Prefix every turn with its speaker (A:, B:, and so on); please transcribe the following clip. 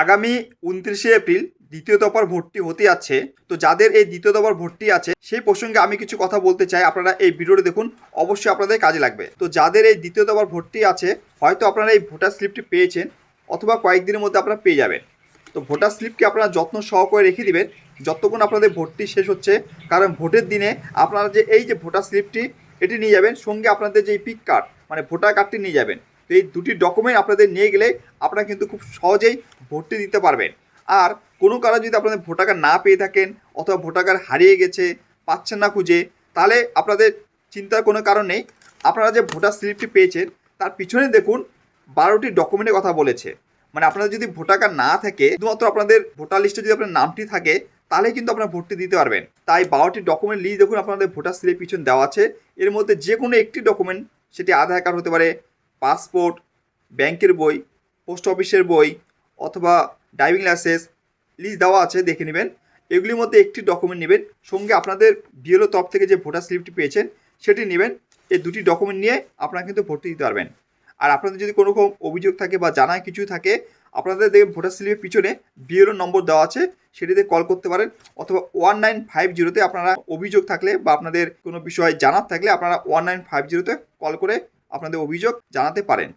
A: আগামী 29শে এপ্রিল দ্বিতীয় দফার ভর্তি হতে যাচ্ছে। তো যাদের এই দ্বিতীয় দফার ভর্তি আছে সেই প্রসঙ্গে আমি কিছু কথা বলতে চাই। আপনারা এই ভিডিওটি দেখুন, অবশ্যই আপনাদের কাজে লাগবে। তো যাদের এই দ্বিতীয় দফার ভর্তি আছে, হয়তো আপনারা এই ভোটার স্লিপটি পেয়েছেন অথবা কয়েকদিনের মধ্যে আপনারা পেয়ে যাবেন। তো ভোটার স্লিপকে আপনারা যত্ন সহকারে রেখে দিবেন যতক্ষণ আপনাদের ভর্তি শেষ হচ্ছে। কারণ ভোটের দিনে আপনারা যে এই যে ভোটার স্লিপটি এটি নিয়ে যাবেন, সঙ্গে আপনাদের যে পিক কার্ড মানে ভোটার কার্ডটি নিয়ে যাবেন। তো এই দুটি ডকুমেন্ট আপনাদের নিয়ে গেলে আপনারা কিন্তু খুব সহজেই ভর্তি দিতে পারবেন। আর কোনো কারণে যদি আপনাদের ভোটার কার্ড না পেয়ে থাকেন অথবা ভোটার কার্ড হারিয়ে গেছে, পাচ্ছেন না খুঁজে, তাহলে আপনাদের চিন্তার কোনো কারণ নেই। আপনারা যে ভোটার স্লিপটি পেয়েছেন তার পিছনে দেখুন 12টি ডকুমেন্টের কথা বলেছে। মানে আপনাদের যদি ভোটার কার্ড না থাকে, শুধুমাত্র আপনাদের ভোটার লিস্টে যদি আপনার নামটি থাকে, তাহলে কিন্তু আপনারা ভর্তি দিতে পারবেন। তাই 12টি ডকুমেন্ট লিস্ট দেখুন আপনাদের ভোটার স্লিপের পিছনে দেওয়া আছে। এর মধ্যে যে কোনো একটি ডকুমেন্ট, সেটি আধার কার্ড হতে পারে, পাসপোর্ট, ব্যাংকের বই, পোস্ট অফিসের বই অথবা ড্রাইভিং লাইসেন্স লিস্ট দেওয়া আছে, দেখে নেবেন। এগুলির মধ্যে একটি ডকুমেন্ট নেবেন, সঙ্গে আপনাদের বিএলও তরফ থেকে যে ভোটার স্লিপটি পেয়েছেন সেটি নেবেন। এই দুটি ডকুমেন্ট নিয়ে আপনারা কিন্তু ভর্তি দিতে পারবেন। আর আপনাদের যদি কোনো রকম অভিযোগ থাকে বা জানার কিছু থাকে, আপনাদের দেখবেন ভোটার স্লিপের পিছনে বিএলও নম্বর দেওয়া আছে, সেটিতে কল করতে পারেন। অথবা 1950-তে আপনারা অভিযোগ থাকলে বা আপনাদের কোনো বিষয় জানার থাকলে আপনারা 1950-তে কল করে আপনাদের অভিযোগ জানাতে পারেন।